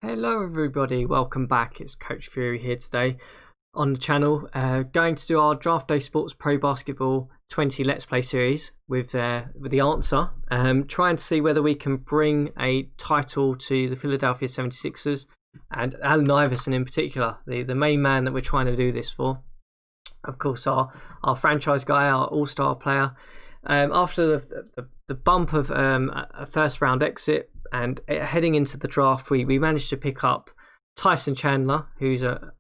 Hello everybody, welcome back. It's CoachFury here today on the channel. Going to do our Draft Day Sports Pro Basketball 20 Let's Play series with the answer. Trying to see whether we can bring a title to the Philadelphia 76ers and Allen Iverson in particular, the main man that we're trying to do this for. Of course, our franchise guy, our all-star player. After the bump of a first round exit and heading into the draft, we managed to pick up Tyson Chandler, who's a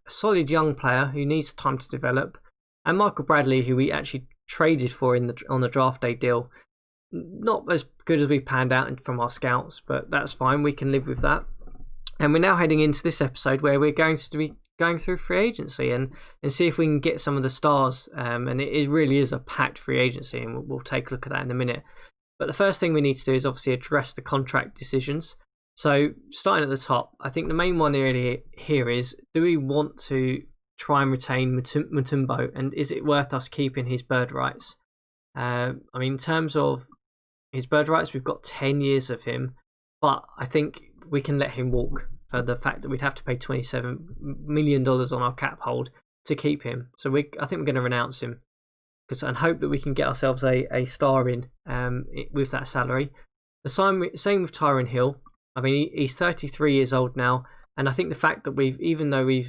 solid young player who needs time to develop, and Michael Bradley, who we actually traded for on the draft day deal. Not as good as we panned out from our scouts, but that's fine. We can live with that. And we're now heading into this episode where we're going to be going through free agency and see if we can get some of the stars. And it really is a packed free agency, and we'll take a look at that in a minute. But the first thing we need to do is obviously address the contract decisions. So starting at the top, I think the main one really here is, do we want to try and retain Mutombo, and is it worth us keeping his bird rights? I mean, in terms of his bird rights, we've got 10 years of him, but I think we can let him walk for the fact that we'd have to pay $27 million on our cap hold to keep him. So I think we're going to renounce him and hope that we can get ourselves a star in with that salary. The same with Tyron Hill. I mean, he's 33 years old now, and I think the fact that even though we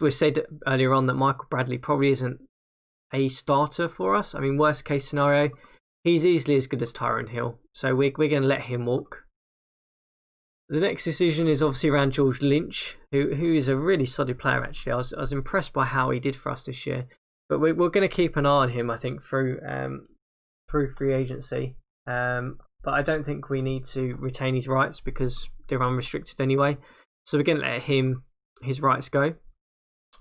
said earlier on that Michael Bradley probably isn't a starter for us. I mean, worst case scenario, he's easily as good as Tyron Hill. So we're going to let him walk. The next decision is obviously around George Lynch, who is a really solid player, actually. I was impressed by how he did for us this year. But we're going to keep an eye on him, I think, through free agency. But I don't think we need to retain his rights because they're unrestricted anyway. So we're going to let his rights go.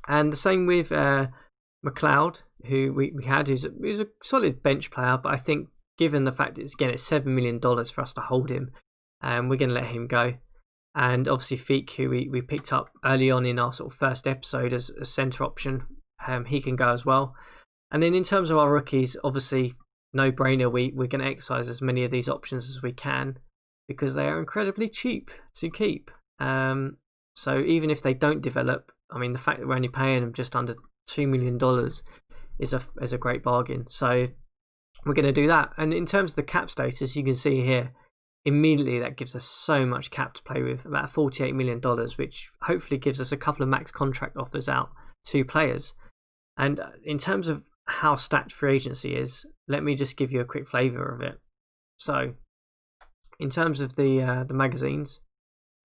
And the same with McLeod, who we had, who's a solid bench player. But I think given the fact it's $7 million for us to hold him, we're going to let him go. And obviously Feek, who we picked up early on in our sort of first episode as a centre option, he can go as well. And then in terms of our rookies, obviously no brainer, we're going to exercise as many of these options as we can because they are incredibly cheap to keep. So even if they don't develop, I mean, the fact that we're only paying them just under $2 million is a great bargain. So we're going to do that. And in terms of the cap status, you can see here, immediately that gives us so much cap to play with, about $48 million, which hopefully gives us a couple of max contract offers out to players. And in terms of how stacked free agency is, let me just give you a quick flavour of it. So in terms of the magazines,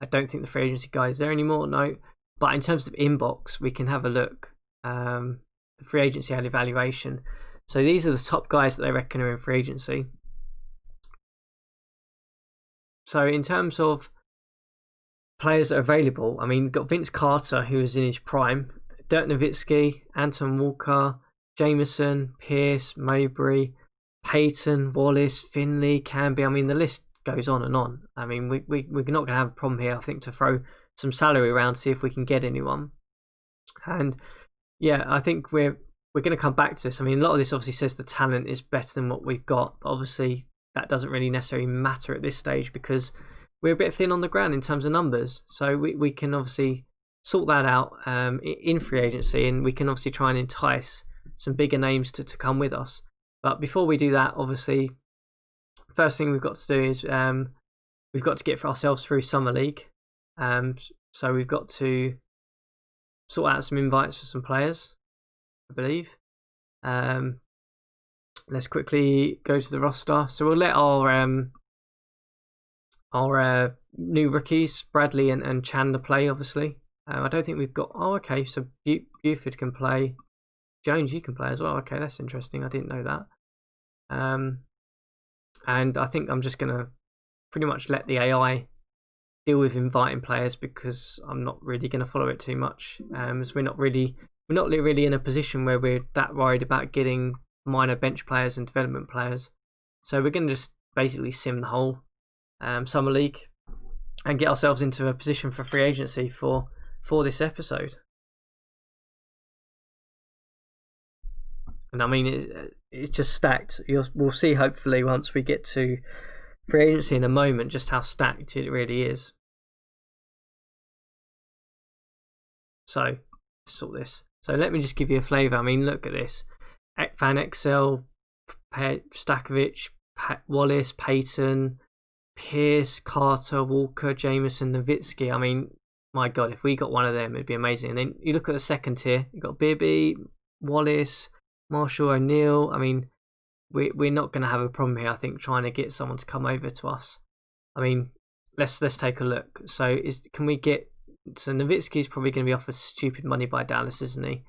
I don't think the free agency guide is there anymore, no. But in terms of inbox, we can have a look. The free agency and evaluation. So these are the top guys that they reckon are in free agency. So in terms of players that are available, I mean, we've got Vince Carter, who is in his prime, Dirk Nowitzki, Anton Walker, Jameson, Pierce, Mowbray, Payton, Wallace, Finley, Canby. I mean, the list goes on and on. I mean, we're not going to have a problem here, I think, to throw some salary around, see if we can get anyone. And yeah, I think we're going to come back to this. I mean, a lot of this obviously says the talent is better than what we've got. But obviously, that doesn't really necessarily matter at this stage because we're a bit thin on the ground in terms of numbers. So we can obviously sort that out in free agency, and we can obviously try and entice some bigger names to come with us. But before we do that, obviously, first thing we've got to do is we've got to get ourselves through Summer League. So we've got to sort out some invites for some players, I believe. Let's quickly go to the roster. So we'll let our new rookies, Bradley and Chandler, play, obviously. I don't think we've got... Oh, okay, so Buford can play. Jones, you can play as well. Okay, that's interesting. I didn't know that. And I think I'm just going to pretty much let the AI deal with inviting players because I'm not really going to follow it too much. As we're not really in a position where we're that worried about getting minor bench players and development players. So we're going to just basically sim the whole Summer League and get ourselves into a position for free agency for this episode. And I mean, it's just stacked. We'll see hopefully once we get to free agency in a moment just how stacked it really is. So let's sort this. So let me just give you a flavour. I mean, look at this: Van Exel, Stakovic, Wallace, Payton, Pierce, Carter, Walker, Jameson, Nowitzki. I mean, my God, if we got one of them, it'd be amazing. And then you look at the second tier. You got Bibby, Wallace, Marshall, O'Neill. I mean, we're not going to have a problem here. I think trying to get someone to come over to us. I mean, let's take a look. So can we get? So Nowitzki is probably going to be offered stupid money by Dallas, isn't he?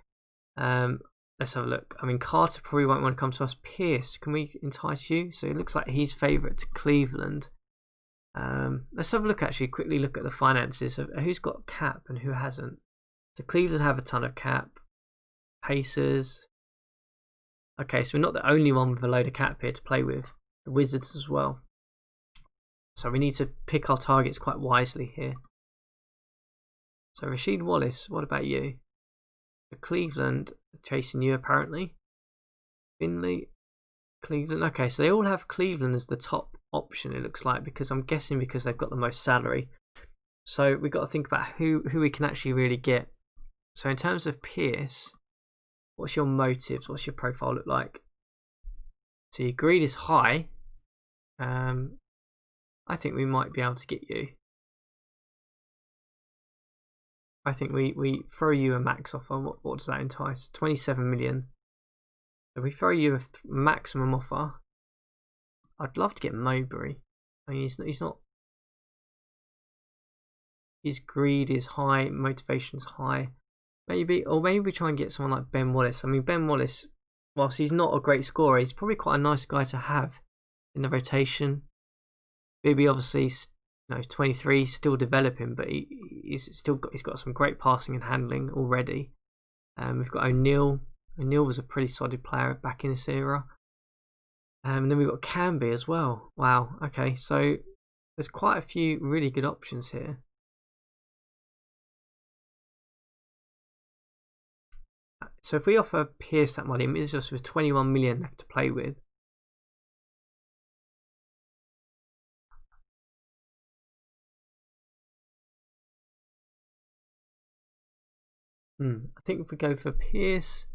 Let's have a look. I mean, Carter probably won't want to come to us. Pierce, can we entice you? So it looks like he's favourite to Cleveland. Let's have a look, actually, quickly look at the finances of who's got cap and who hasn't. So Cleveland have a ton of cap. Pacers. Okay, so we're not the only one with a load of cap here to play with. The Wizards as well. So we need to pick our targets quite wisely here. So Rasheed Wallace, what about you? The Cleveland chasing you apparently. Finley, Cleveland. Okay, so they all have Cleveland as the top option, it looks like, because I'm guessing because they've got the most salary. So we've got to think about who we can actually really get. So in terms of Pierce, what's your motives? What's your profile look like? So your greed is high. I think we might be able to get you. I think we throw you a max offer. What does that entice? 27 million. So we throw you a maximum offer. I'd love to get Mowbray. I mean, he's not. His greed is high, motivation's high. Maybe we try and get someone like Ben Wallace. I mean, Ben Wallace, whilst he's not a great scorer, he's probably quite a nice guy to have in the rotation. Bibby obviously, he's 23, still developing, but he's got some great passing and handling already. We've got O'Neill. O'Neill was a pretty solid player back in this era. And then we've got Canby as well. Wow. Okay, so there's quite a few really good options here. So if we offer Pierce that money, it means us with 21 million left to play with. I think if we go for Pierce,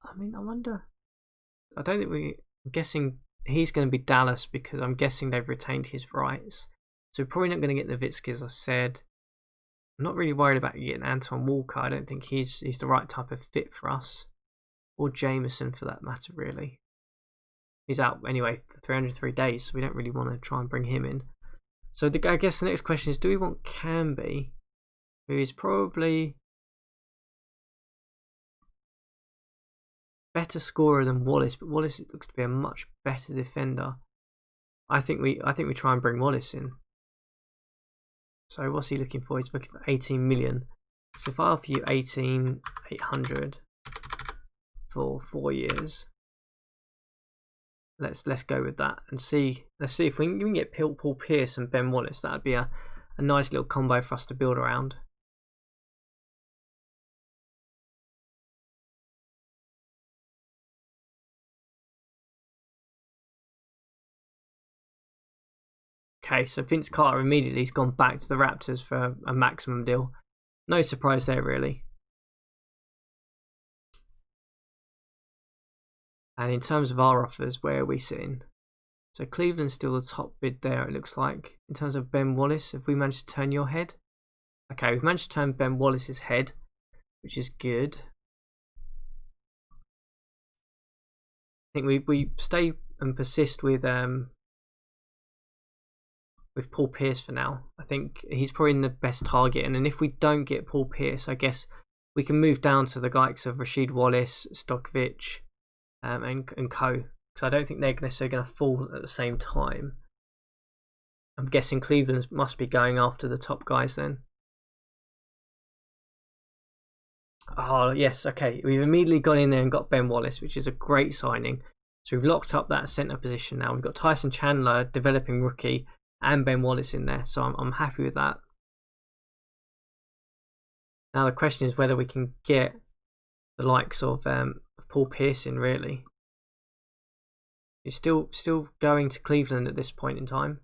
I mean, I wonder. I don't think I'm guessing he's going to be Dallas because I'm guessing they've retained his rights. So we're probably not going to get Nowitzki, as I said. I'm not really worried about getting Anton Walker. I don't think he's the right type of fit for us. Or Jameson for that matter, really. He's out anyway for 303 days, so we don't really want to try and bring him in. So I guess the next question is, do we want Canby, who is probably better scorer than Wallace, but Wallace looks to be a much better defender. I think we try and bring Wallace in. So what's he looking for? He's looking for 18 million. So if I offer you 18,800 for 4 years, let's go with that and see. Let's see if we can get Paul Pierce and Ben Wallace. That'd be a nice little combo for us to build around. Okay, so Vince Carter immediately has gone back to the Raptors for a maximum deal. No surprise there, really. And in terms of our offers, where are we sitting? So Cleveland's still the top bid there, it looks like. In terms of Ben Wallace, have we managed to turn your head? Okay, we've managed to turn Ben Wallace's head, which is good. I think we stay and persist with Paul Pierce for now. I think he's probably the best target, and then if we don't get Paul Pierce, I guess we can move down to the likes of Rasheed Wallace, Stakovic, and co. Because I don't think they're necessarily going to fall at the same time. I'm guessing Cleveland must be going after the top guys then. Oh yes, okay. We've immediately gone in there and got Ben Wallace, which is a great signing. So we've locked up that centre position now. We've got Tyson Chandler, developing rookie, and Ben Wallace in there, so I'm happy with that. Now the question is whether we can get the likes of Paul Pierce in, really. He's still going to Cleveland at this point in time.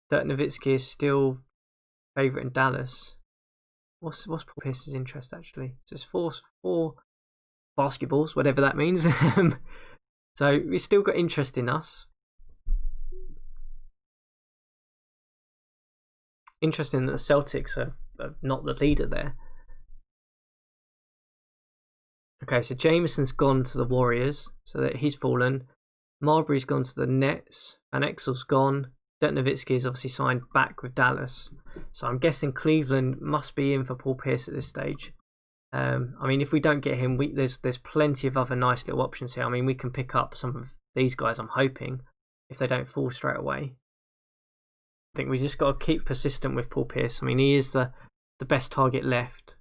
Dirk Nowitzki is still favourite in Dallas. what's Paul Pierce's interest actually? Just four basketballs, whatever that means. So we've still got interest in us. Interesting that the Celtics are not the leader there. Okay, so Jameson's gone to the Warriors, so that he's fallen. Marbury's gone to the Nets. Van Exel's gone. Dirk Nowitzki is obviously signed back with Dallas. So I'm guessing Cleveland must be in for Paul Pierce at this stage. I mean, if we don't get him, there's plenty of other nice little options here. I mean, we can pick up some of these guys, I'm hoping, if they don't fall straight away. I think we just got to keep persistent with Paul Pierce. I mean, he is the best target left.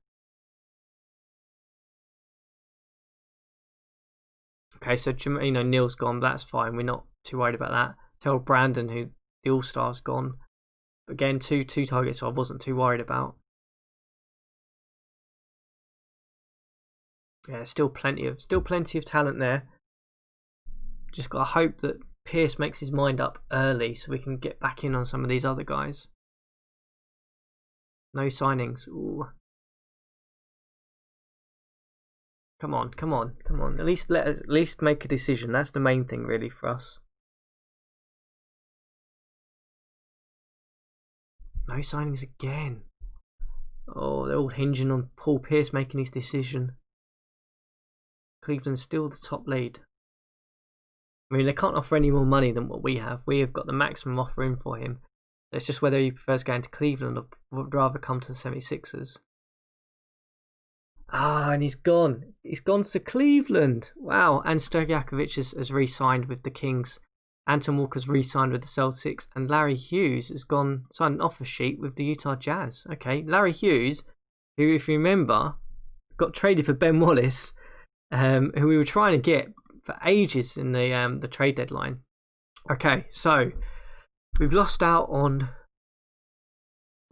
Okay, so Neal's gone. That's fine. We're not too worried about that. Tell Brandon, who the All-Star's gone. Again, two targets, so I wasn't too worried about. Yeah, still plenty of talent there. Just got to hope that Pierce makes his mind up early so we can get back in on some of these other guys. No signings. Ooh. Come on. At least make a decision. That's the main thing really for us. No signings again. Oh, they're all hinging on Paul Pierce making his decision. Cleveland's still the top lead. I mean, they can't offer any more money than what we have. We have got the maximum offer in for him. It's just whether he prefers going to Cleveland or would rather come to the 76ers. And he's gone. He's gone to Cleveland. Wow. And Stojakovic has re-signed with the Kings. Anton Walker's re-signed with the Celtics. And Larry Hughes has signed an offer sheet with the Utah Jazz. Okay, Larry Hughes, who, if you remember, got traded for Ben Wallace, who we were trying to get for ages in the trade deadline. Okay, so we've lost out on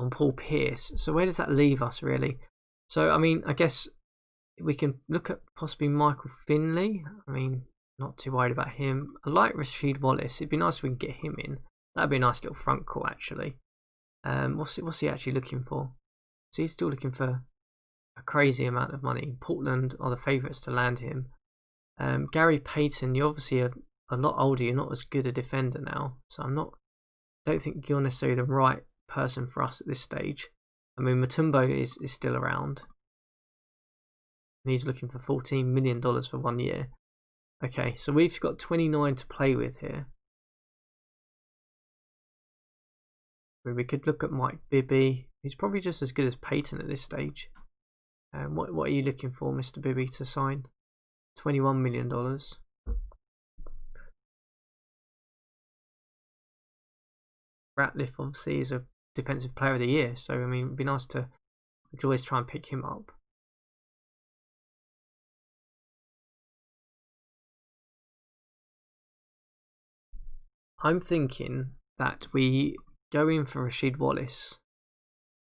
Paul Pierce. So where does that leave us, really? So, I mean, I guess we can look at possibly Michael Finley. I mean, not too worried about him. I like Rasheed Wallace. It'd be nice if we can get him in. That'd be a nice little front court, actually. What's he actually looking for? So he's still looking for a crazy amount of money. Portland are the favourites to land him. Gary Payton, you're obviously a lot older. You're not as good a defender now. So don't think you're necessarily the right person for us at this stage. I mean, Mutombo is still around. And he's looking for $14 million for 1 year. Okay, so we've got 29 to play with here. We could look at Mike Bibby. He's probably just as good as Payton at this stage. What are you looking for, Mr. Bibby, to sign? $21 million. Ratliff obviously is a defensive player of the year, so I mean, it'd be nice we could always try and pick him up. I'm thinking that we go in for Rasheed Wallace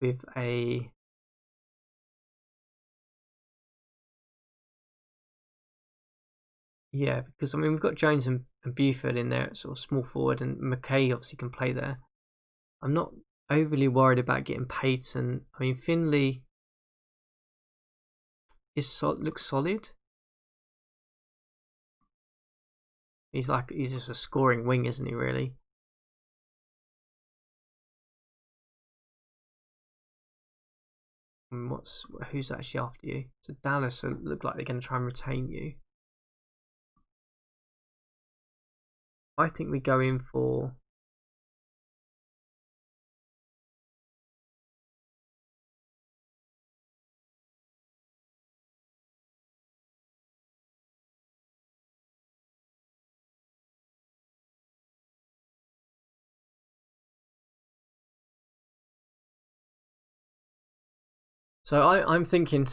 with a because I mean we've got Jones and Buford in there at sort of small forward, and McKay obviously can play there. I'm not overly worried about getting Payton. I mean, Finley looks solid. He's just a scoring wing, isn't he, really? And who's actually after you? So Dallas look like they're going to try and retain you. I think we go in for I'm thinking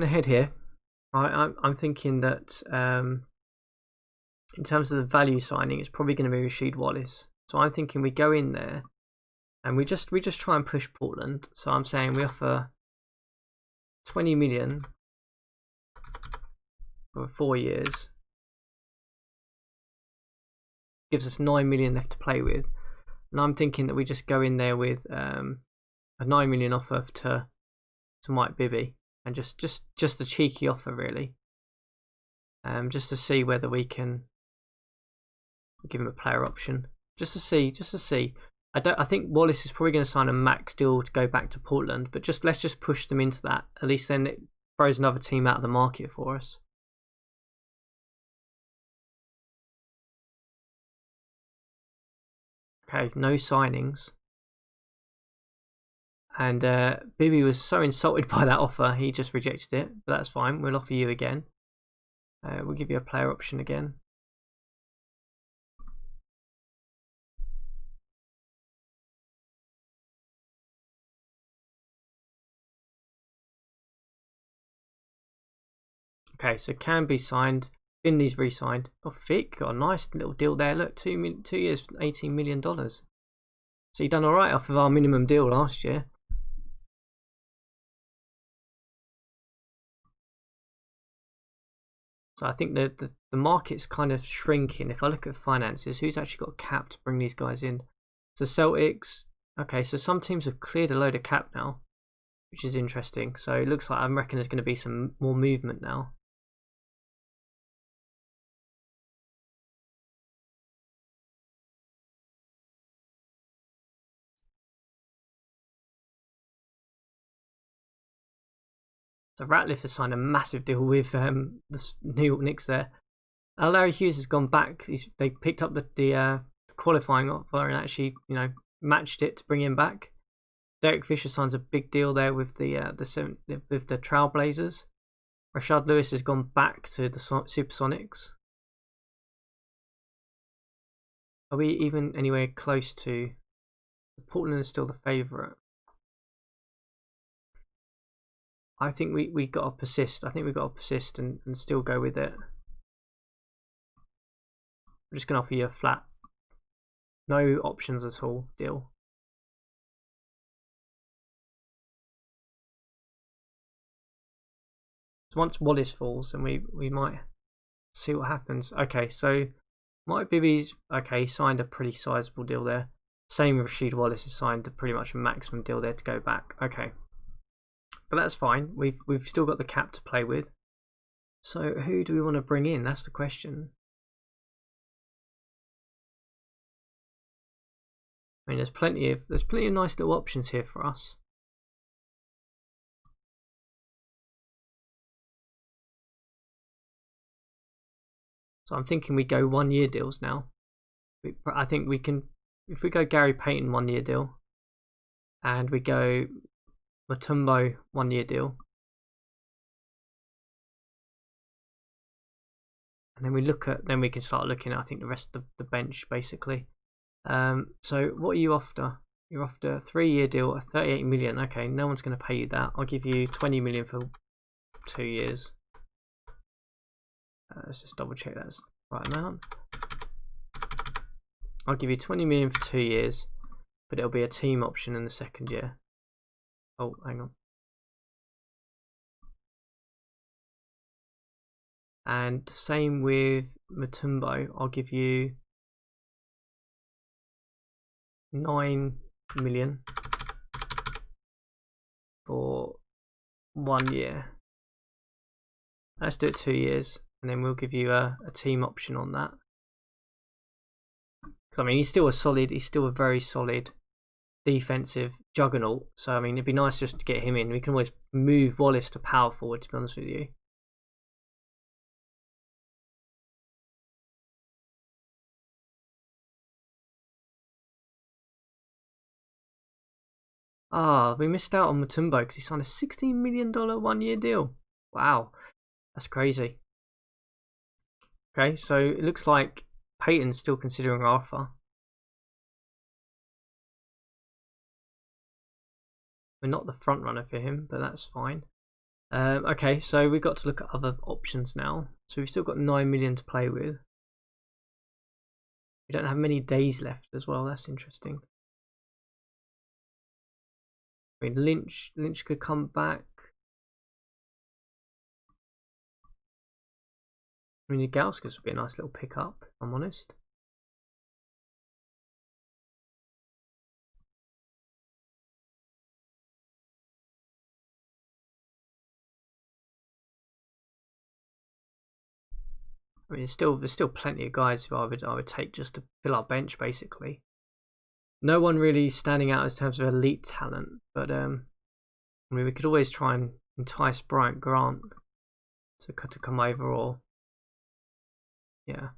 ahead here. I'm thinking that in terms of the value signing, it's probably going to be Rasheed Wallace. So I'm thinking we go in there and we just try and push Portland. So I'm saying we offer 20 million for 4 years. Gives us 9 million left to play with. And I'm thinking that we just go in there with a 9 million offer to to Mike Bibby, and just a cheeky offer really, just to see whether we can give him a player option, just to see. I think Wallace is probably going to sign a max deal to go back to Portland, but let's just push them into that. At least then it throws another team out of the market for us. Okay, no signings. And Bibby was so insulted by that offer, he just rejected it. But that's fine. We'll offer you again. We'll give you a player option again. Okay, so can be signed. Finley's re-signed. Oh, Fick got a nice little deal there. Look, 2 years, $18 million. So he done all right off of our minimum deal last year. So I think the market's kind of shrinking. If I look at finances, who's actually got cap to bring these guys in? So Celtics. Okay, so some teams have cleared a load of cap now, which is interesting. So it looks like I reckon there's going to be some more movement now. So Ratliff has signed a massive deal with the New York Knicks there. Larry Hughes has gone back. They picked up the qualifying offer and actually, matched it to bring him back. Derek Fisher signs a big deal there with the Trailblazers. Rashard Lewis has gone back to the Supersonics. Are we even anywhere close to? Portland is still the favourite. I think we got to persist. I think we got to persist and still go with it. I'm just going to offer you a flat, no options at all deal. So once Wallace falls, then we might see what happens. Okay, so Mike Bibby's signed a pretty sizable deal there. Same with Rasheed Wallace has signed pretty much a maximum deal there to go back. Okay, but that's fine. We've still got the cap to play with. So who do we want to bring in? That's the question. I mean, there's plenty of nice little options here for us. So I'm thinking we go 1 year deals now. I think we can, if we go Gary Payton 1 year deal, and we go Mutombo 1 year deal, and then we can start looking at, I think, the rest of the bench basically. So what are you after? You're after a 3 year deal at 38 million. Okay, no one's going to pay you that. I'll give you 20 million for 2 years. Let's just double check that's the right amount. I'll give you 20 million for 2 years, but it'll be a team option in the second year. Oh, hang on. And same with Mutombo. I'll give you 9 million for 1 year. Let's do it 2 years, and then we'll give you a team option on that. Because I mean, he's still a very solid defensive juggernaut. So I mean, it'd be nice just to get him in. We can always move Wallace to power forward, to be honest with you. We missed out on Mutombo because he signed a $16 million 1 year deal. Wow, that's crazy. Okay, so it looks like Peyton's still considering our offer. We're not the front runner for him, but that's fine. Okay, so we've got to look at other options now. So we've still got 9 million to play with. We don't have many days left as well. That's interesting. I mean, Lynch could come back. I mean, Gauskas would be a nice little pickup, if I'm honest. I mean, there's still plenty of guys who I would take just to fill our bench basically. No one really standing out in terms of elite talent, but I mean, we could always try and entice Bryant Grant to come over, or yeah.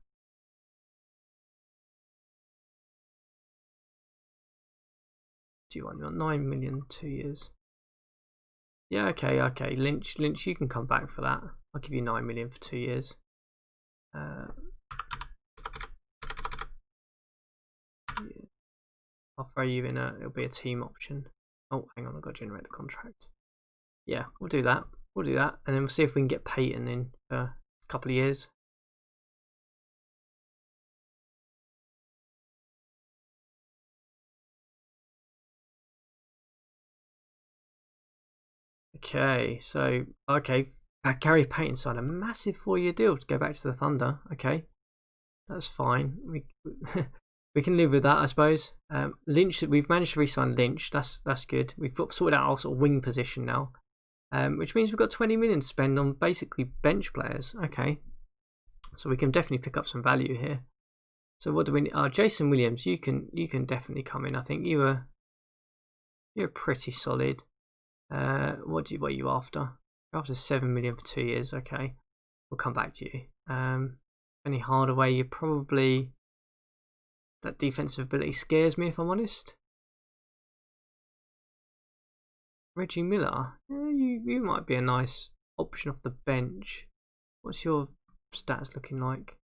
Do you want 9 million 2 years? Yeah, okay. Lynch, you can come back for that. I'll give you 9 million for 2 years. Yeah. I'll throw you in it'll be a team option. Oh, hang on, I've got to generate the contract. Yeah, we'll do that. And then we'll see if we can get Peyton in for a couple of years. Okay, so Gary Payton signed a massive 4-year deal to go back to the Thunder. Okay, that's fine. We can live with that, I suppose. Lynch, we've managed to re-sign Lynch. That's good. We've sorted out our sort of wing position now, which means we've got 20 million to spend on basically bench players. Okay, so we can definitely pick up some value here. So what do we need? Jason Williams, you can definitely come in. I think you're pretty solid. What are you after? You're after 7 million for 2 years. Okay, we'll come back to you. Any Hardaway, you're probably, that defensive ability scares me, if I'm honest. Reggie Miller, you might be a nice option off the bench. What's your stats looking like?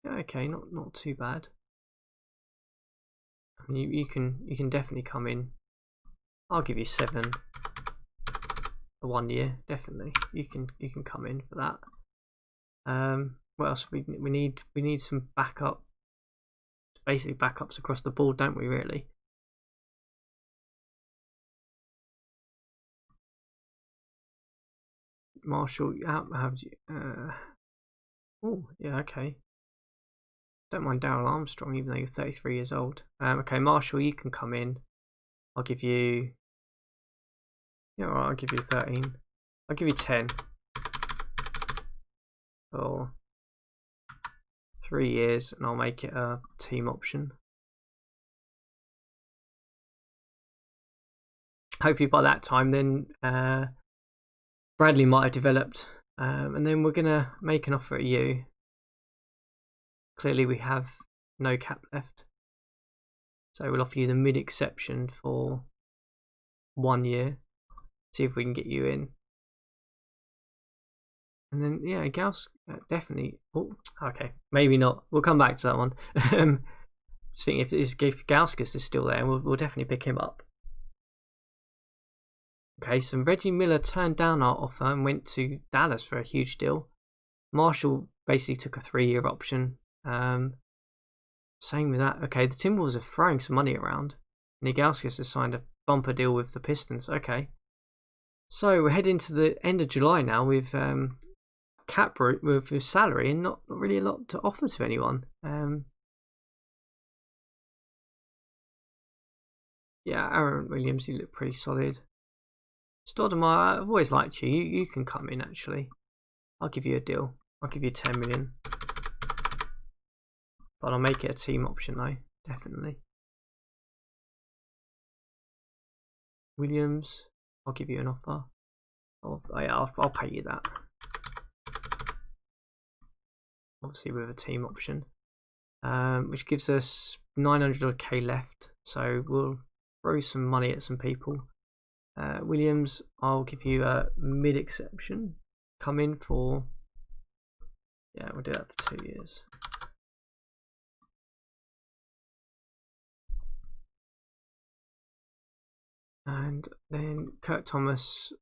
Yeah, okay, not too bad. I mean, you can definitely come in. I'll give you 7 for 1 year. Definitely, you can come in for that. What else we need some backup, basically backups across the board, don't we? Really. Marshall, how do you? Oh yeah, okay. Don't mind Darryl Armstrong, even though you're 33 years old. Okay, Marshall, you can come in. I'll give you. Yeah, well, I'll give you 13. I'll give you 10 for 3 years, and I'll make it a team option. Hopefully by that time, then Bradley might have developed, and then we're gonna make an offer at you. Clearly, we have no cap left, so we'll offer you the mid exception for 1 year. See if we can get you in. And then yeah, Gauss definitely. Oh, okay, maybe not. We'll come back to that one. Just thinking if Gauskas is still there, we'll definitely pick him up. Okay, so Reggie Miller turned down our offer and went to Dallas for a huge deal. Marshall basically took a 3-year option. Same with that. Okay, the Timberwolves are throwing some money around. Gauskas has signed a bumper deal with the Pistons. Okay, so we're heading to the end of July now with cap route with salary and not really a lot to offer to anyone. Yeah, Aaron Williams, you look pretty solid. Stoudemire, I've always liked you. You can come in actually. I'll give you a deal. I'll give you 10 million. But I'll make it a team option though, definitely. Williams, I'll give you an offer. I'll pay you that. Obviously with a team option, which gives us 900k left. So we'll throw some money at some people. Williams, I'll give you a mid exception. Come in for, yeah, we'll do that for 2 years. And then Kurt Thomas,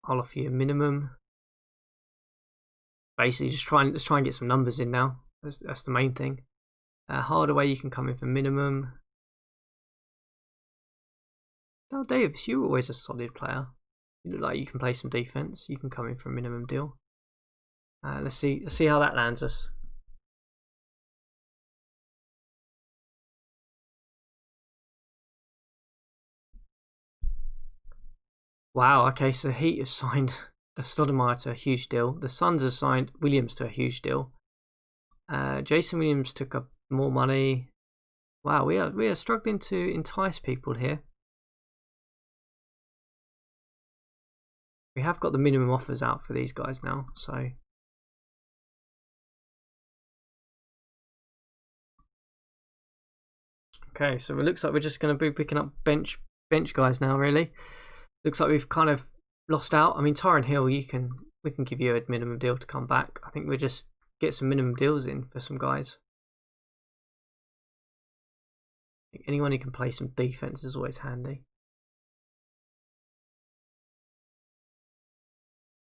I'll offer you a minimum. Basically, let's try and get some numbers in now. That's the main thing. Hardaway, you can come in for minimum. Dal Davis, you're always a solid player. You look like you can play some defense. You can come in for a minimum deal. Let's see how that lands us. Wow. Okay, so Heat have signed Stoudemire to a huge deal. The Suns have signed Williams to a huge deal. Jason Williams took up more money. Wow, we are struggling to entice people here. We have got the minimum offers out for these guys now, so okay. So it looks like we're just going to be picking up bench guys now. Really, looks like we've kind of lost out. I mean, Tyron Hill, we can give you a minimum deal to come back. I think we'll just get some minimum deals in for some guys. I think anyone who can play some defense is always handy.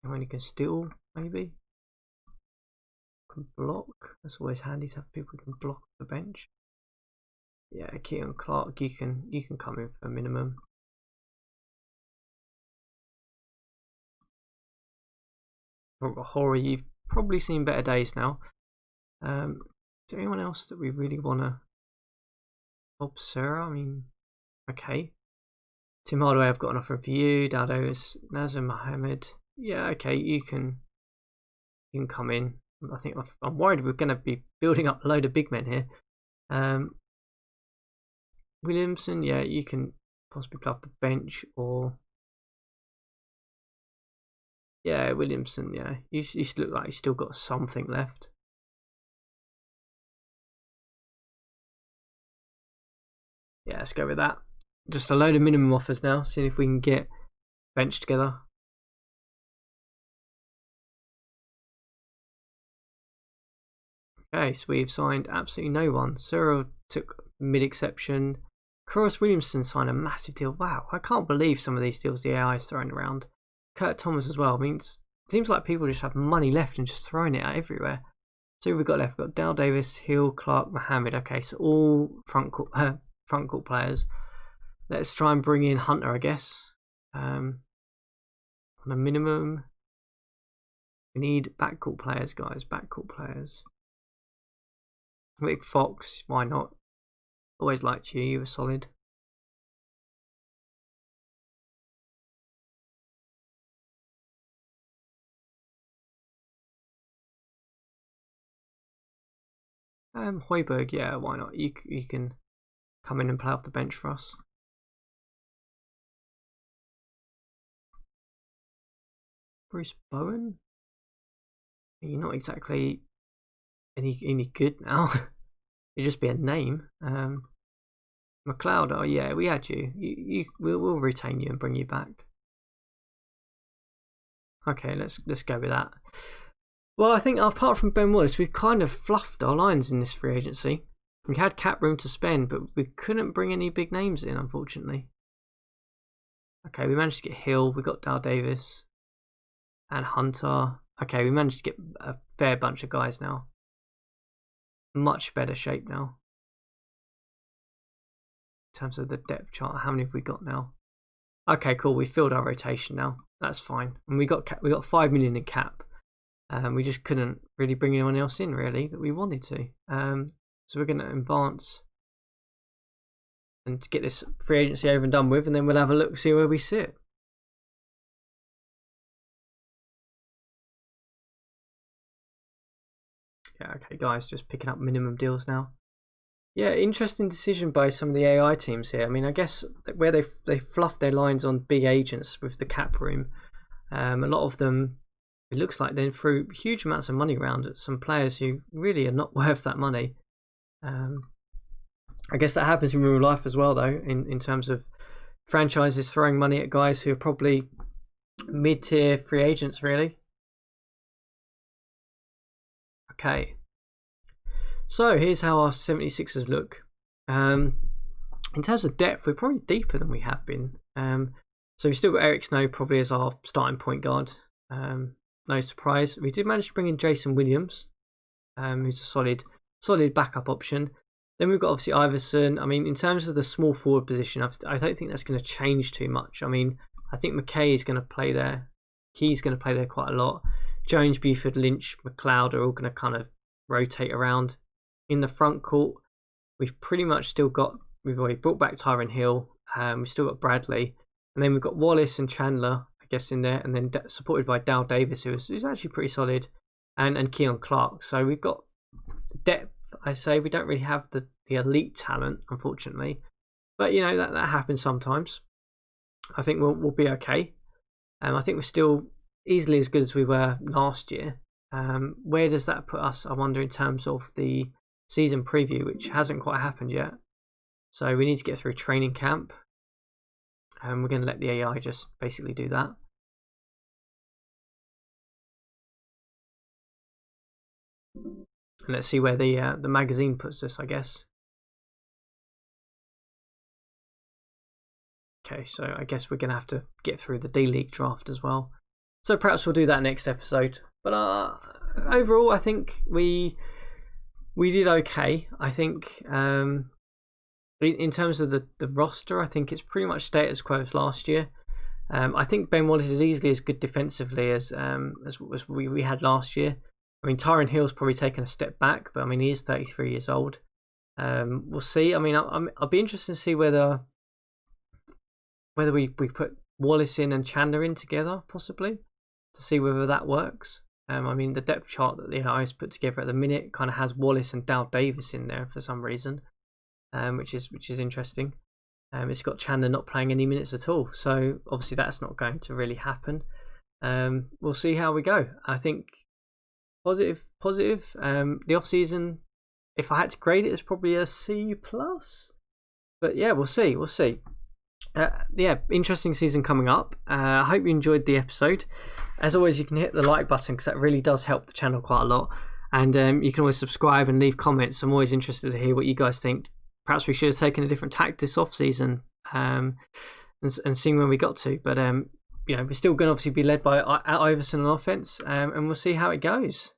Anyone who can steal, maybe. Can block. That's always handy to have people who can block the bench. Yeah, Keaton Clark, you can come in for a minimum. Horror, you've probably seen better days now. Is there anyone else that we really want to? Bob Serra, I mean, okay. Tim Hardaway, I've got an offer for you. Dados, Nazar Mohammed. Yeah, okay, you can come in. I think I'm worried we're going to be building up a load of big men here. Williamson, yeah, you can possibly play off the bench, or yeah, Williamson, yeah, you look like you still got something left. Yeah, let's go with that. Just a load of minimum offers now, seeing if we can get bench together. Okay, so we've signed absolutely no one. Cyril took mid-exception. Cross Williamson signed a massive deal. Wow, I can't believe some of these deals the AI is throwing around. Kurt Thomas as well. I mean, it seems like people just have money left and just throwing it out everywhere. So who we've got left? We've got Dale Davis, Hill, Clark, Mohammed. Okay, so all front court players. Let's try and bring in Hunter, I guess. On a minimum. We need backcourt players, guys. Backcourt players. Rick Fox, why not? Always liked you. You were solid. Hoiberg, yeah, why not? You can come in and play off the bench for us. Bruce Bowen? You're not exactly any good now. It'd just be a name. McLeod, oh yeah, we had you. We'll retain you and bring you back. Okay, let's go with that. Well, I think apart from Ben Wallace, we've kind of fluffed our lines in this free agency. We had cap room to spend, but we couldn't bring any big names in, unfortunately. Okay, we managed to get Hill. We got Dal Davis and Hunter. Okay, we managed to get a fair bunch of guys now. Much better shape now. In terms of the depth chart, how many have we got now? Okay, cool. We filled our rotation now. That's fine. And we got 5 million in cap. We just couldn't really bring anyone else in, really, that we wanted to. So we're going to advance and to get this free agency over and done with, and then we'll have a look, see where we sit. Yeah, okay, guys, just picking up minimum deals now. Yeah, interesting decision by some of the AI teams here. I mean, I guess where they fluffed their lines on big agents with the cap room, a lot of them, it looks like they threw huge amounts of money around at some players who really are not worth that money. I guess that happens in real life as well, though, in terms of franchises throwing money at guys who are probably mid-tier free agents, really. Okay. So here's how our 76ers look. In terms of depth, we're probably deeper than we have been. So we've still got Eric Snow probably as our starting point guard. No surprise. We did manage to bring in Jason Williams, who's a solid backup option. Then we've got obviously Iverson. I mean, in terms of the small forward position, I don't think that's going to change too much. I mean, I think McKay is going to play there. Key's going to play there quite a lot. Jones, Buford, Lynch, McLeod are all going to kind of rotate around. In the front court, we've pretty much still got, we've already brought back Tyron Hill. We've still got Bradley. And then we've got Wallace and Chandler I guess, in there, and then supported by Dal Davis, who's actually pretty solid, and Keon Clark. So we've got depth. I say we don't really have the elite talent, unfortunately, but that happens sometimes. I think we'll be okay. I think we're still easily as good as we were last year. Where does that put us, I wonder, in terms of the season preview, which hasn't quite happened yet? So we need to get through training camp, and we're going to let the AI just basically do that. And let's see where the magazine puts us, I guess. Okay, so I guess we're going to have to get through the D-League draft as well. So perhaps we'll do that next episode. But overall, I think we did okay. I think in terms of the roster, I think it's pretty much status quo as last year. I think Ben Wallace is easily as good defensively as we had last year. I mean, Tyron Hill's probably taken a step back, but I mean, he is 33 years old. We'll see. I mean, I'll be interested to see whether we put Wallace in and Chandler in together, possibly, to see whether that works. I mean, the depth chart that the AI's put together at the minute kind of has Wallace and Dal Davis in there for some reason, which is interesting. It's got Chandler not playing any minutes at all, so obviously that's not going to really happen. We'll see how we go. I think positive. The off season, if I had to grade it, it's probably a C+. But yeah, we'll see. Interesting season coming up. I hope you enjoyed the episode. As always, you can hit the like button because that really does help the channel quite a lot. And you can always subscribe and leave comments. I'm always interested to hear what you guys think. Perhaps we should have taken a different tack this off season and seen where we got to. But we're still going to obviously be led by Iverson on offense, and we'll see how it goes.